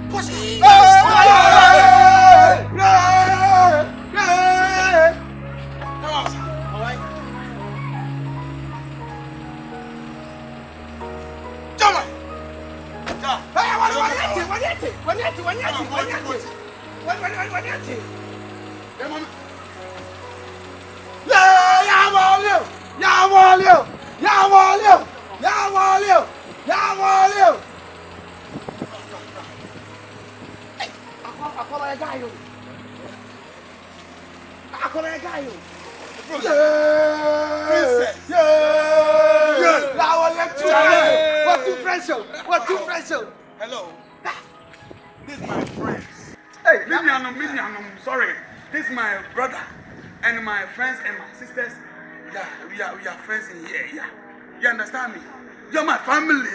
Push it. Come on, sir. All right. Come on. Hey, what too fresh. Hello. This is my friend. Hey, I'm sorry. This is my brother and my friends and my sisters. Yeah, we are friends in here. Yeah, you understand me? You're my family.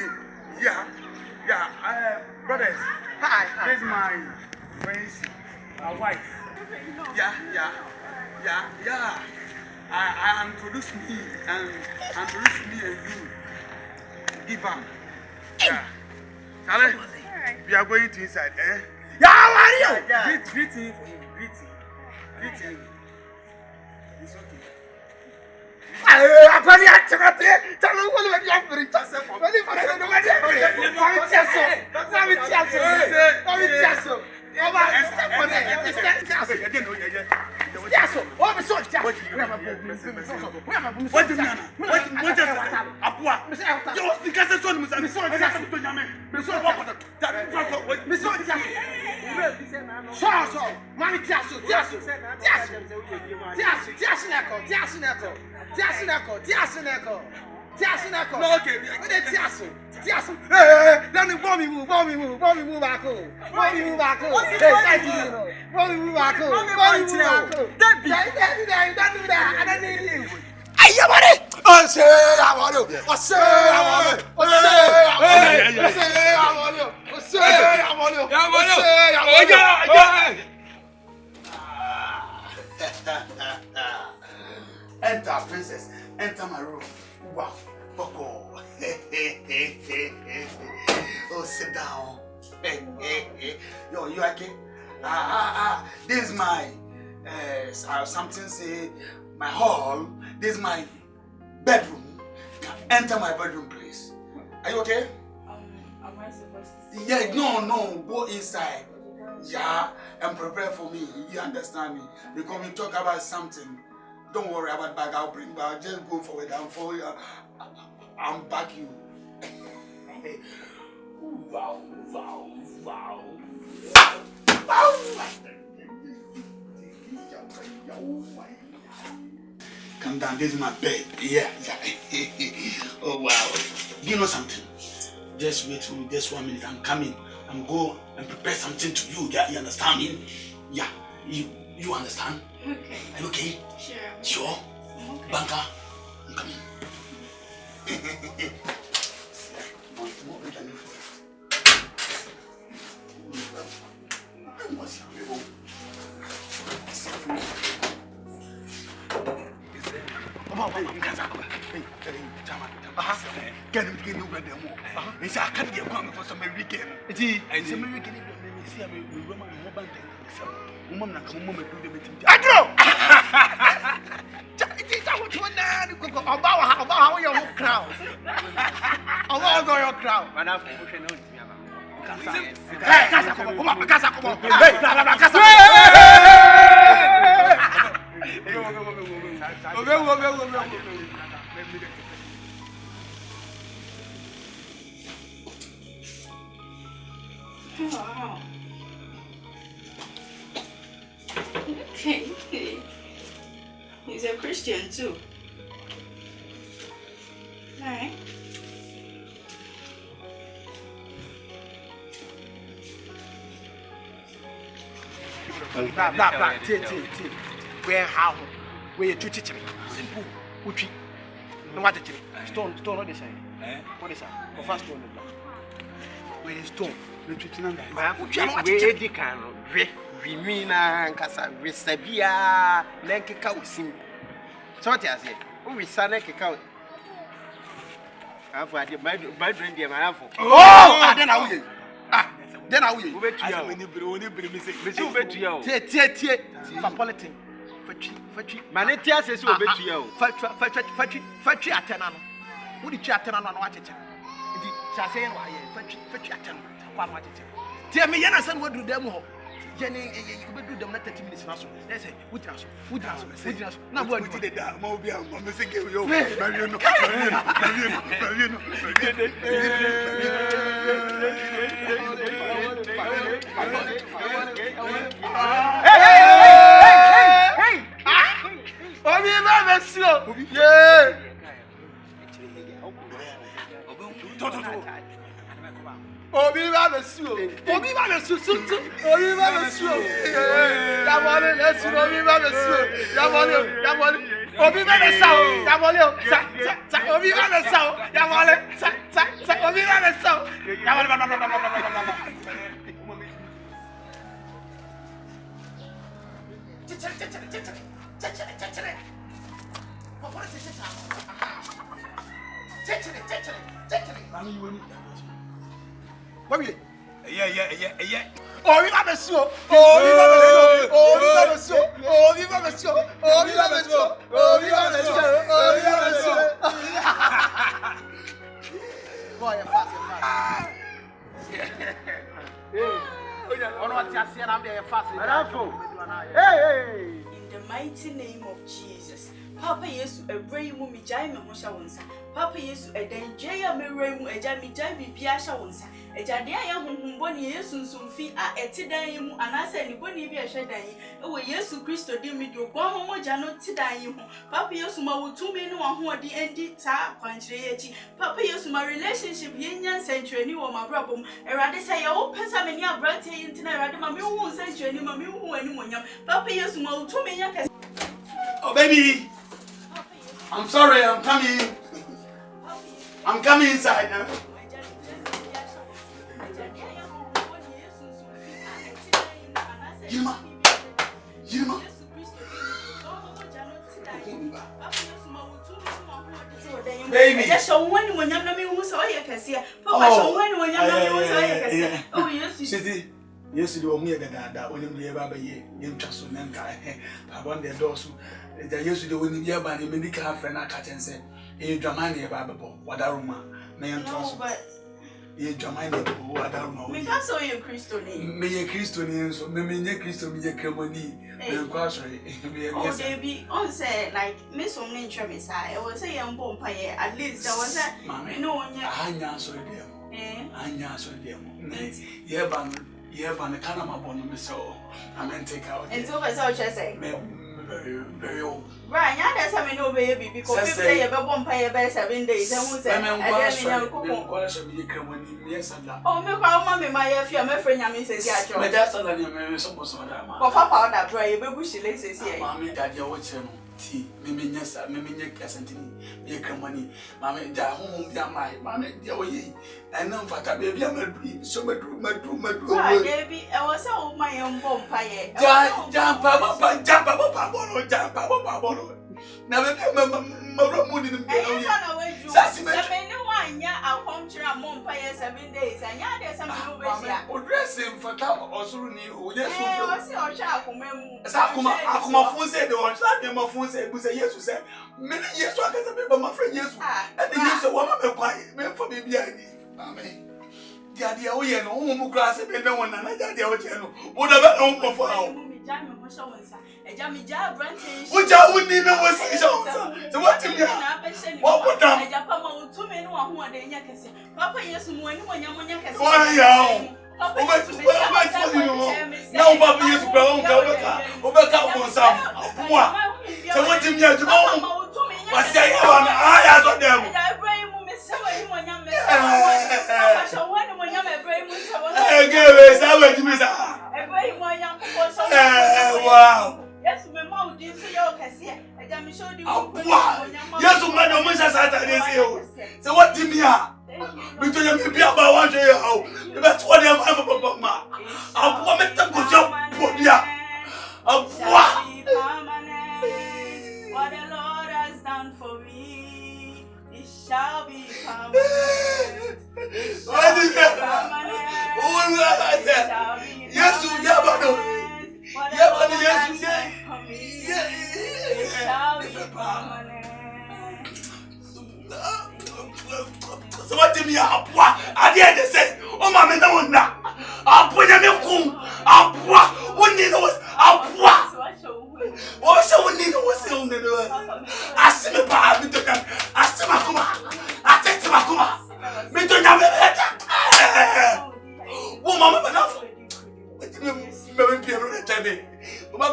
Yeah. Brothers. Hi. This is my friends, my wife. Yeah. I introduce me and you. Give him. Yeah. Charlie, we are going to inside, eh? Yeah, how are you? Greeting for him. Greeting. It's okay. Enter, princess. Enter my room. Wow. Boko. Oh, sit down. Yo, you okay? This is my something say my hall. This is my bedroom. Enter my bedroom, please. Are you okay? Am I supposed to see? Yeah, no. Go inside. Yeah, and prepare for me. You understand me? Because we talk about something. Don't worry about bag. I'll bring back. Just go forward and forward. I'm back you. Wow. Come down. This is my bed. Yeah. Oh wow. Do you know something? Just wait for me. Just 1 minute. I'm coming. I'm go and prepare something to you. Yeah, you understand me? Yeah. You understand? Okay. Are you okay? Sure. Sure? Okay. Banker, I'm coming. Get him over there more. He said, I can't get one for some weekend. It's some weekend. See, I'm a woman, woman, woman, woman, do the meeting. I know! It's out one about how your crowd. About your crowd. Madam, hey, Casa, come on, Casa, come on. Hey, Casa. Wow. Okay. He's a Christian too. Alright. Blah, where how? Where you teach me? Simple. Uchi. No matter. Stone, what is saying? What is that? First stone. Where is stone? We mean Casa Resabia, Nankaka Sim. So what is it? We son account. I've had my dream, dear, my uncle. Oh, then I will. Then I will. Tie. For politics. Fatri. Manetia says you obey you. Fatri atenano. Who did you attend on watch it? The Chasen, Fatri attend. Tell me, Yana son, what do them? Jenny, you will do them not 30 minutes. They say, Would you now what did that? Mobile, I'm missing you. Hey! Yeah! Obi va me su. Obi va me su. Obi va me su. Ya mole, let's see. Obi va me su. Ya mole. Obi va me sa. Ya mole. Sa. Obi va me sa. Ya mole. Sa. Obi va me sa. Ya mole. Yeah. Oh, we have a show. Boy, you're fast. In the mighty name of Jesus. Papa Yesu ebrei mu mi jai me ho sha wonsa. Papa Yesu eden jai ya me rei mu eja mi jai bibia sha wonsa. Eja de ya honhom boni Yesu nsumfi a etidan yi mu anase ni boni bi ehwe dan yi. Ewo Yesu Kristo di mi di ogbo moja no tidan yi ho. Papa Yesu ma wotumi ni wa ho odi endi sa kwanchire ye chi. Papa Yesu ma relationship ye nyan century wo ma brabom. Erade say ya wo pesa me ni abrante yi ntina erade ma me hu century ma me hu ani monyam. Papa Yesu ma wotumi nya kase. Oh baby. I'm sorry, I'm coming inside now. Yilma. Baby. Just show one when you're not me who's all you can see. Papa, show one when you're not me who's all you can see. Oh, yes, yes, you want me that when you ever you just remember. I want the doors. They used to do when you have a medical friend. I can't say, you Germany about what I remember. No, but you Germany, what I don't know. Me can't say you Christian. Me a Christian, so me Christian, me a Cremoni. Oh, they be on say like Miss Omni Travis. I was say young Bompire, at least there was a mammy. No one yet. I answered them. I answered them. Yeah, but the Canama Bonum so I mean take out. And so I just say, very old. Right, now that's how I know baby because people say about Bompire by 7 days. And who said, oh, me call mammy, my friend, I mean, says, yeah, my dad's son, and some was on that. For Papa, that pray, baby, she lays here. Mammy, that you're watching. Mimi nyesa mimi nyeka santini yeka money mama da home dia mai mama dia oyi na mfata baby amadu so madu baby e was say my mbom paye jampa bono na baby maro mudi nim dia sasi me anya akontra mom paye 7 days anya dey say me no be sia o dress mfata osuru ni o yesu o se o sha akomemu sa akoma fun say de o sha dem fun say bu say yesu say me yesu akasa be my friend yesu and yesu wa ma me kwai me for baby ani amen dia o ye no o mu kra say be na wona na dia o che no o da be no mo fo awo Ejamija branches. Uja uni na wasi shonsa. So what you mean? What put down? Ejapa ma utumi no wa ho ade nya kese. Papa Yesu mu ani mo nya kese. Wa ya. Papa Yesu me na o Papa Yesu bra o ka o sam. Wa. So what you mean? You know. Wasi ya wa na ya so dem. Ibrahim me se wa ni mo nya me. Papa so wa ni mo nya me Ibrahim se wa. Eh gele sa wa ji me sa. Ibrahim mo nya ko so. Wow. Yes, my mom did say you can see. I can show you. Yes, my mom is a Saturday. So what do you mean? Between you be about 1 day how? That's what I'm having about ma. I'll put me to go to Podia. What the Lord has done for me, it shall be permanent. It shall be permanent.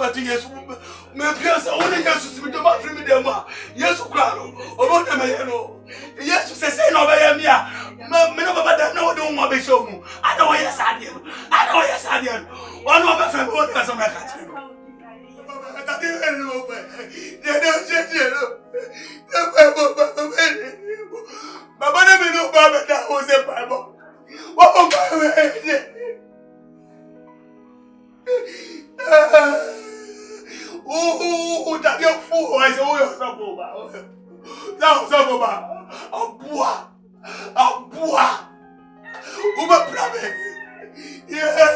about yes, me appears only yes to the bathroom in the ma. Yes, crowd. About the mayano. Yes, to say no by me. Me no baba no do mo be show mu. I know yes adian. I know yes adian. One of my family one person my country. Baba na me no baba da o se Bible. What am I? Oh, that your fool! I say, oh, you're so boba. Now, so boba. A boa. Uma prabe. Yeah.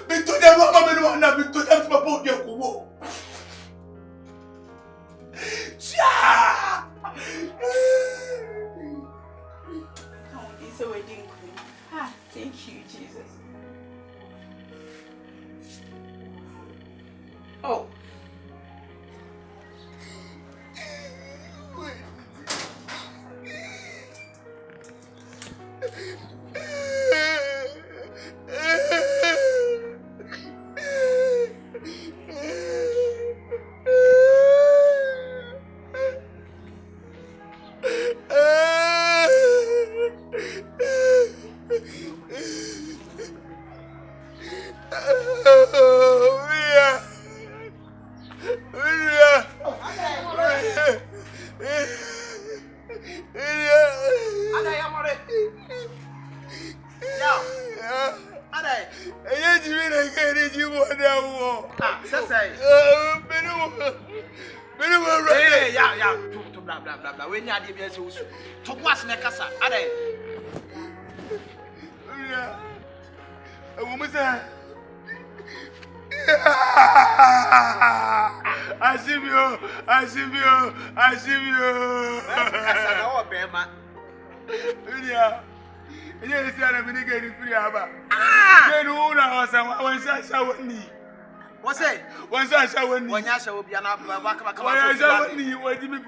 Me to them, mama, me no want me to them to my body. Kubo. Cha. Oh, it's a wedding queen. Ah, thank you, Jesus. Oh. When you shall be an apple, what do you mean?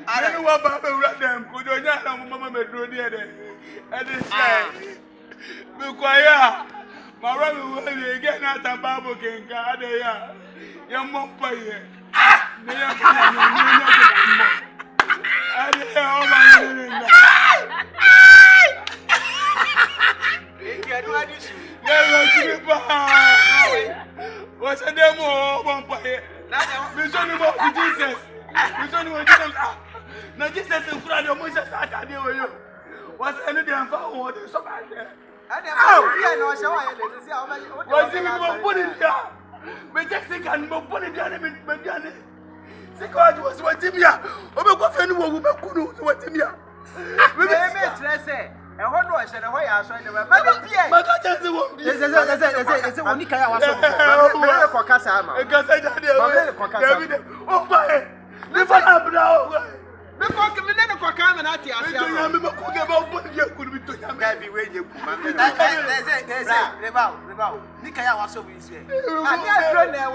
I don't know about them. Could you not have Mamma Medronier? And it's Bukwaya. My brother will get out of Bible King. Your mom pay. What's a demo? One pay. Jesus. Now Jesus is proud of Moses. I deal with you. What's any damn phone? So bad there. What do you put it there? But Jackson can put it down. God was what him here. Oh, my friend, who will be what him here. And what do I say? Why I saw the my God, that's the one. It's a one. Oh, my. Never up now. Before coming in, I come and I tell you, I'm going to put you could be to him. Baby, wait, you. There's a Nikaya was so easy. I can't run there.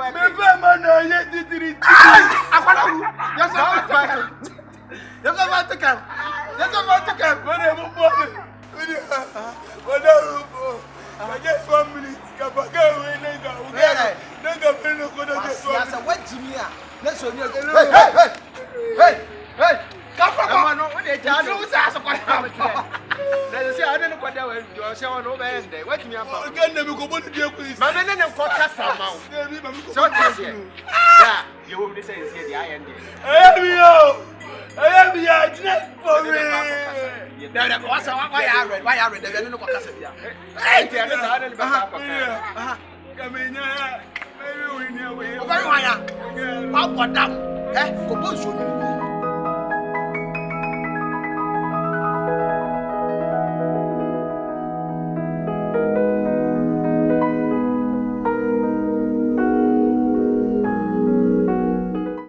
There's about to come. There's about to come. Just 1 minute. What Jimmy? Let's show you. Hey! Come on, no, they tell you what's asked. Let us see, I don't know what they will do. I shall over and they wait me up. Again, never go to the police. My men and podcast amount. So, yeah, you will be saying, the iron. I am here, just for me. Why are they don't know what Casabia? Hey, come in here. How about that? Compose you.